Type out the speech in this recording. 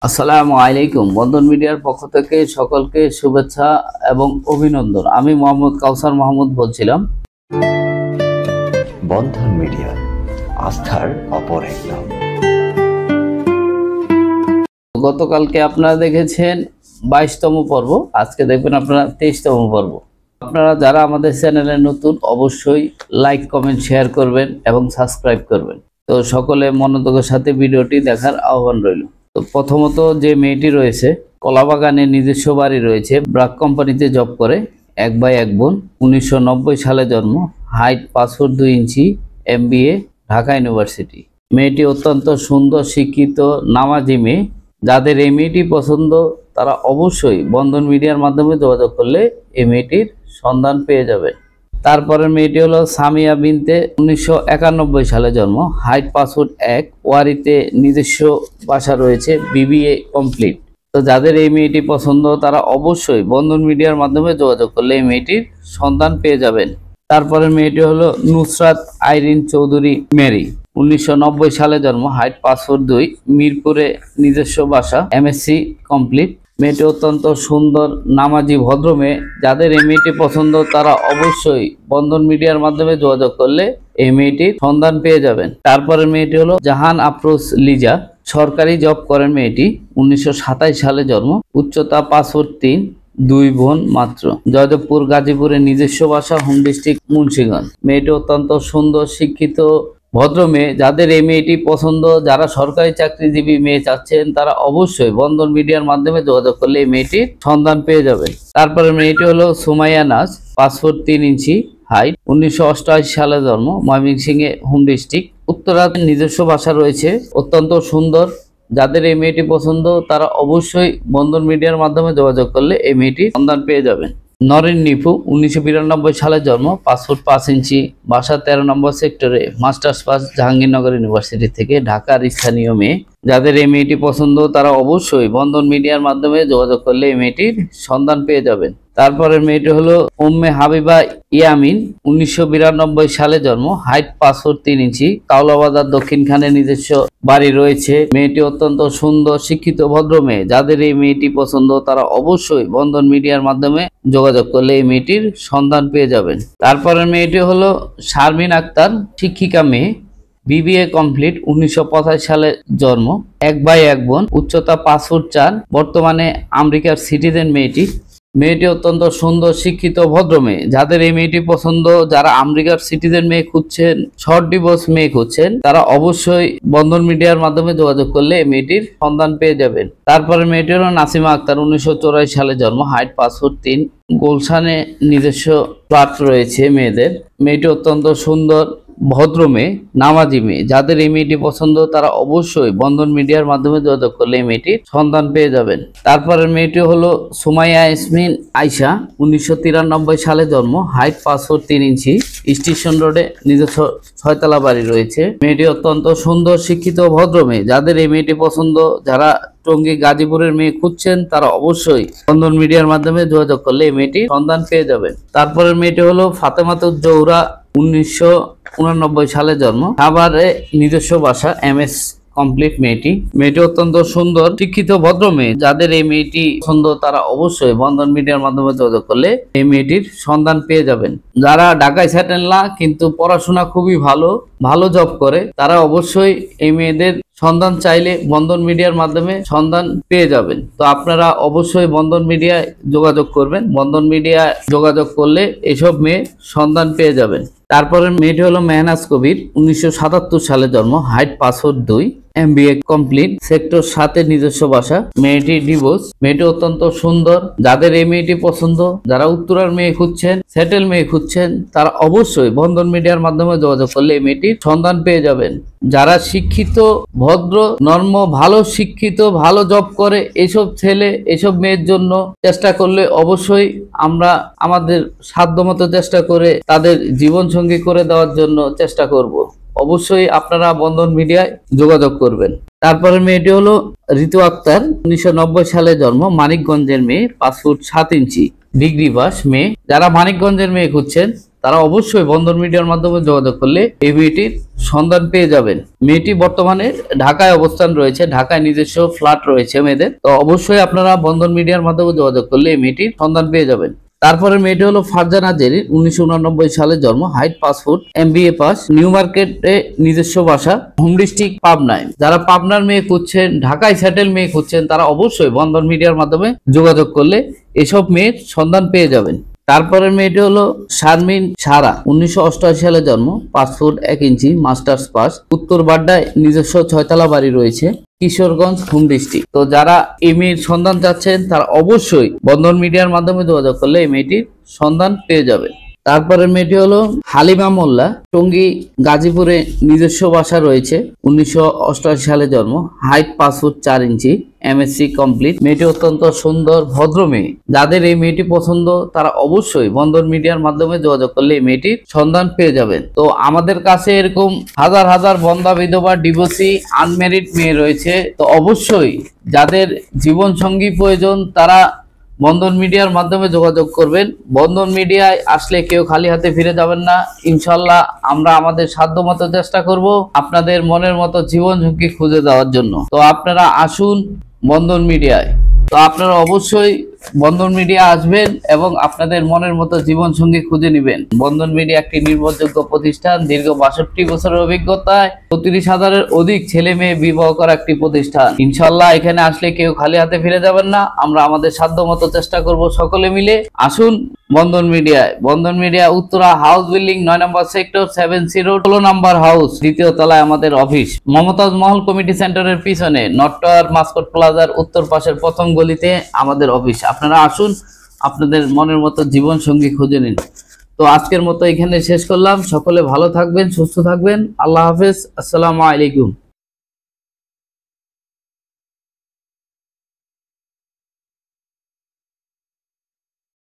আসসালামু আলাইকুম। বন্ধন মিডিয়ার পক্ষ থেকে সকলকে শুভেচ্ছা এবং অভিনন্দন। আমি মোহাম্মদ কাউসার মাহমুদ বলছিলাম। বন্ধন মিডিয়া, আস্থার অপর এক নাম। গতকালকে আপনারা দেখেছেন 22তম পর্ব, আজকে দেখবেন আপনারা 23তম পর্ব। আপনারা যারা আমাদের চ্যানেলে নতুন অবশ্যই লাইক, কমেন্ট, শেয়ার করবেন এবং সাবস্ক্রাইব করবেন। তো সকলে মনোযোগের সাথে ভিডিওটি দেখার আহ্বান রইল। তো প্রথমত যে মেয়েটি রয়েছে, কলাবাগানে নিজস্ব বাড়ি রয়েছে, ব্রাক কোম্পানিতে জব করে, 1 ভাই 1 বোন, 1990 সালে জন্ম, হাইট 5 ফুট 2 ইঞ্চি, MBA, ঢাকা ইউনিভার্সিটি। মেয়েটি অত্যন্ত সুন্দর, শিক্ষিত, নামাজি মেয়ে। যাদের এই মেয়েটি পছন্দ তারা অবশ্যই বন্ধন মিডিয়ার মাধ্যমে যোগাযোগ করলে এই মেয়েটির সন্ধান পেয়ে যাবে। তারপরে মেয়েটি হলো সামিয়া বিনতে, 1991 সালে জন্ম, হাইট 5 ফুট 1, ওয়ারিতে নিজস্ব বাসা রয়েছে, BBA কমপ্লিট। তো যাদের এই মেয়েটি পছন্দ তারা অবশ্যই বন্ধন মিডিয়ার মাধ্যমে যোগাযোগ করলে এই মেয়েটির সন্ধান পেয়ে যাবেন। তারপরে মেয়েটি হলো নুসরাত আইরিন চৌধুরী মেরি, 1990 সালে জন্ম, হাইট 5 ফুট 2, মিরপুরে নিজস্ব বাসা, MSc কমপ্লিট। মেয়েটি অত্যন্ত সুন্দর, নামাজি, ভদ্র মেয়ে। যাদের এই মেয়েটি পছন্দ তারা অবশ্যই বন্ধন মিডিয়ার মাধ্যমে যোগাযোগ করলে এই মেয়েটির সন্ধান পেয়ে যাবেন। তারপরে মেয়েটি হলো জাহান আফরোজ লিজা, সরকারি জব করেন মেয়েটি, 1927 সালে জন্ম, উচ্চতা 5 ফুট 3, 2 বোন মাত্র, জয়দেবপুর গাজীপুরে নিজস্ব বাসা, হোম ডিস্ট্রিক্ট মুন্সিগঞ্জ। মেয়েটি অত্যন্ত সুন্দর, শিক্ষিত, ভদ্র মেয়ে। যাদের এই মেয়েটি পছন্দ, যারা সরকারি চাকরিজীবী মেয়ে চাচ্ছেন তারা অবশ্যই বন্ধন মিডিয়ার মাধ্যমে যোগাযোগ করলে এই মেয়েটির সন্ধান পেয়ে যাবেন। তারপরে মেয়েটি হলো সুমাইয়া নাজ, 5 ফুট 3 ইঞ্চি, হাইট, 1988 সালে জন্ম, ময়মনসিংহে, হোম ডিস্ট্রিক্ট, উত্তরাতে নিজস্ব বাসা রয়েছে, অত্যন্ত সুন্দর। যাদের এই মেয়েটি পছন্দ তারা অবশ্যই বন্ধন মিডিয়ার মাধ্যমে যোগাযোগ করলে এই মেয়েটির সন্ধান পেয়ে যাবেন। নরেন নিপু, 1992 সালে জন্ম, 5 ফুট 5 ইঞ্চি, বাসা 13 নম্বর সেক্টরে, মাস্টার্স পাস জাহাঙ্গীরনগর ইউনিভার্সিটি থেকে, ঢাকার স্থানীয় মেয়ে। যাদের এই মেয়েটি পছন্দ তারা অবশ্যই বন্ধন মিডিয়ার মাধ্যমে যোগাযোগ করলে এই মেয়েটির সন্ধান পেয়ে যাবেন। তারপরে মেয়েটি হলো উম্মে হাবিবা ইয়ামিন, 1992 সালে জন্ম, হাইট 5 ফুট 3 ইঞ্চি, কাওলাবাজার দক্ষিণখানে নিজস্ব বাড়ি রয়েছে। মেয়েটি অত্যন্ত সুন্দর, শিক্ষিত, ভদ্র মেয়ে। যাদের এই মেয়েটি পছন্দ তারা অবশ্যই বন্ধন মিডিয়ার মাধ্যমে যোগাযোগ করলে এই মেয়েটির সন্ধান পেয়ে যাবেন। তারপরে মেয়েটি হলো শারমিন আক্তার, শিক্ষিকা মেয়ে, BBA কমপ্লিট, 1985 সালে জন্ম, 1 ভাই 1 বোন, উচ্চতা 5 ফুট 4, বর্তমানে আমেরিকার সিটিজেন মেয়েটি। মেয়েটি অত্যন্ত সুন্দর, শিক্ষিত, ভদ্র মেয়ে। যাদের এই মেয়েটি পছন্দ, যারা আমেরিকার সিটিজেন মেয়ে খুঁজছেন, শর্ট ডিভোর্স মেয়ে খুঁজছেন, তারা অবশ্যই বন্ধন মিডিয়ার মাধ্যমে যোগাযোগ করলে এই মেয়েটির সন্ধান পেয়ে যাবেন। তারপরে মেয়েটি হলো নাসিমা আক্তার, 1984 সালে জন্ম, হাইট 5 ফুট 3, গুলশানে নিজস্ব ফ্ল্যাট রয়েছে মেয়েদের। মেয়েটি অত্যন্ত সুন্দর, ভদ্র মেয়ে, নামাজি মেয়ে। যাদের এই মেয়েটি পছন্দ তারা অবশ্যই বন্ধন মিডিয়ার মাধ্যমে যোগাযোগ করলে এই মেয়েটির সন্ধান পেয়ে যাবেন। তারপরে মেয়েটি হলো সুমাইয়া ইসমিন আয়শা, 1993 সালে জন্ম, হাইট 5 ফুট 3 ইঞ্চি, স্টেশন রোডে নিজস্ব 6 তলা বাড়ি রয়েছে। মেয়েটি অত্যন্ত সুন্দর, শিক্ষিত, ভদ্র মেয়ে। যাদের এই মেয়েটি পছন্দ, যারা টঙ্গী গাজীপুরের মেয়ে খুঁজছেন তারা অবশ্যই বন্ধন মিডিয়ার মাধ্যমে যোগাযোগ করলে এই মেয়েটির সন্ধান পেয়ে যাবেন। তারপরে মেয়েটি হলো ফাতেমাতুজ জোহরা, 1989 সালে জন্ম, সাভারে নিজস্ব বাসা, MS কমপ্লিট মেয়েটি অত্যন্ত সুন্দর, শিক্ষিত, ভদ্র মেয়ে। যাদের এই মেয়েটি পছন্দ তারা অবশ্যই বন্ধন মিডিয়ার মাধ্যমে যোগাযোগ করলে এই মেয়েটির সন্ধান পেয়ে যাবেন। যারা ঢাকায় সেটেল না কিন্তু পড়াশোনা খুবই ভালো জব করে তারা অবশ্যই এই মেয়েদের সন্ধান চাইলে বন্ধন মিডিয়ার মাধ্যমে সন্ধান পেয়ে যাবেন। তো আপনারা অবশ্যই বন্ধন মিডিয়ায় যোগাযোগ করবেন। বন্ধন মিডিয়ায় যোগাযোগ করলে এসব মেয়ে সন্ধান পেয়ে যাবেন। তারপরে মেয়েটি হলো মেহনাজ কবির, 1977 সালে জন্ম, height 5 foot 2, MBA complete, sector 7 নিজস্ব বাসা। মেয়েটি ডিভোর্স। মেয়েটি অত্যন্ত সুন্দর। যাদের এই মেয়েটি পছন্দ, যারা উত্তরার মেয়ে খুঁজছেন, সেটেল মেয়ে খুঁজছেন, তারা অবশ্যই বন্ধন মিডিয়ার মাধ্যমে যোগাযোগ করলে এই মেয়েটির সন্ধান পেয়ে যাবেন। যারা শিক্ষিত, ভদ্র, নর্ম, ভালো শিক্ষিত, ভালো জব করে এসব ছেলে, এসব মেয়ের জন্য চেষ্টা করলে অবশ্যই আমরা আমাদের সাধ্যমতো চেষ্টা করে তাদের জীবন সঙ্গী করে দেওয়ার জন্য চেষ্টা করব। অবশ্যই আপনারা বন্ধন মিডিয়ায় যোগাযোগ করবেন। তারপরে মেয়েটি হলো ঋতু আক্তার, 1990 সালে জন্ম, মানিকগঞ্জের মেয়ে, 5 ফুট 7 ইঞ্চি, ডিগ্রি পাস মেয়ে। যারা মানিকগঞ্জের মেয়ে খুঁজছেন তারা অবশ্যই বন্ধন মিডিয়ার মাধ্যমে যোগাযোগ করলে এই মেয়েটির সন্ধান পেয়ে যাবেন। মেয়েটি বর্তমানে ঢাকায় অবস্থান রয়েছে, ঢাকায় নিজস্ব ফ্ল্যাট রয়েছে মেয়েদের। তো অবশ্যই আপনারা বন্ধন মিডিয়ার মাধ্যমে যোগাযোগ করলে এই মেয়েটির সন্ধান পেয়ে যাবেন। তারপরে মেয়েটি হলো ফারজানা জেরিন, 1989 সালে জন্ম, height 5 foot, MBA pass, new মার্কেটে নিজস্ব বাসা, হোম ডিস্ট্রিক্ট পাবনায়। যারা পাবনার মেয়ে খুঁজছেন, ঢাকায় সেটেল মেয়ে খুঁজছেন, তারা অবশ্যই বন্ধন মিডিয়ার মাধ্যমে যোগাযোগ করলে এসব মেয়ের সন্ধান পেয়ে যাবেন। তারপরের মেয়েটি হলো শারমিন সারা, 1988 সালে জন্ম, 5 ফুট 1 ইঞ্চি, মাস্টার্স পাস, উত্তর বাড্ডায় নিজস্ব 6তলা বাড়ি রয়েছে, কিশোরগঞ্জ হোম ডিস্ট্রিক্ট। তো যারা এই মেয়ের সন্ধান চাচ্ছেন তারা অবশ্যই বন্ধন মিডিয়ার মাধ্যমে যোগাযোগ করলে এই মেয়েটির সন্ধান পেয়ে যাবে। তারপরে মেয়েটি হলো হালিমা মোল্লা, টঙ্গী গাজীপুরে নিজস্ব বাসা রয়েছে, 1988 সালে জন্ম, হাইট 5 ফুট 4 ইঞ্চি, MSc কমপ্লিট। মেয়েটি অত্যন্ত সুন্দর ভদ্র মেয়ে। যাদের এই মেয়েটি পছন্দ তারা অবশ্যই বন্ধন মিডিয়ার মাধ্যমে যোগাযোগ করলে এই মেয়েটির সন্ধান পেয়ে যাবেন। তো আমাদের কাছে এরকম হাজার হাজার বন্ধা, বিধবা, ডিভোর্সি, আনম্যারিড মেয়ে রয়েছে। তো অবশ্যই যাদের জীবন সঙ্গী প্রয়োজন তারা বন্ধন মিডিয়ার মাধ্যমে যোগাযোগ করবেন। বন্ধন মিডিয়ায় আসলে কেউ খালি হাতে ফিরে যাবেন না। ইনশাল্লাহ আমরা আমাদের সাধ্যমতো চেষ্টা করব আপনাদের মনের মতো জীবন সঙ্গী খুঁজে দেওয়ার জন্য। তো আপনারা আসুন বন্ধন মিডিয়ায়। তো আপনারা অবশ্যই বন্ধন মিডিয়া আসবেন এবং আপনাদের মনের মতো জীবন সঙ্গী খুঁজে নেবেন। বন্ধন মিডিয়া একটি নির্ভরযোগ্য প্রতিষ্ঠান, দীর্ঘ 62 বছরের অভিজ্ঞতায় 35,000-এর অধিক ছেলে মেয়ে বিবাহ করা একটি প্রতিষ্ঠান। ইনশাল্লাহ এখানে আসলে কেউ খালি হাতে ফিরে যাবেন না। আমরা আমাদের সাধ্যমতো চেষ্টা করব সকলে মিলে। আসুন বন্ধন মিডিয়ায়। বন্ধন মিডিয়া উত্তরা হাউস বিল্ডিং 9 নম্বর সেক্টর 70 নম্বর হাউস, 2য় তলায় আমাদের অফিস। মমতাজ মহল কমিটি সেন্টারের পিছনে নর্থ টাওয়ার মাস্কট প্লাজার উত্তর পাশের প্রথম গলিতে আমাদের অফিস। আপনারা আসুন, আপনাদের মনের মতো জীবন সঙ্গী খুঁজে নিন। তো আজকের মতো এখানে শেষ করলাম। সকলে ভালো থাকবেন, সুস্থ থাকবেন। আল্লাহ হাফেজ। আসসালামু আলাইকুম।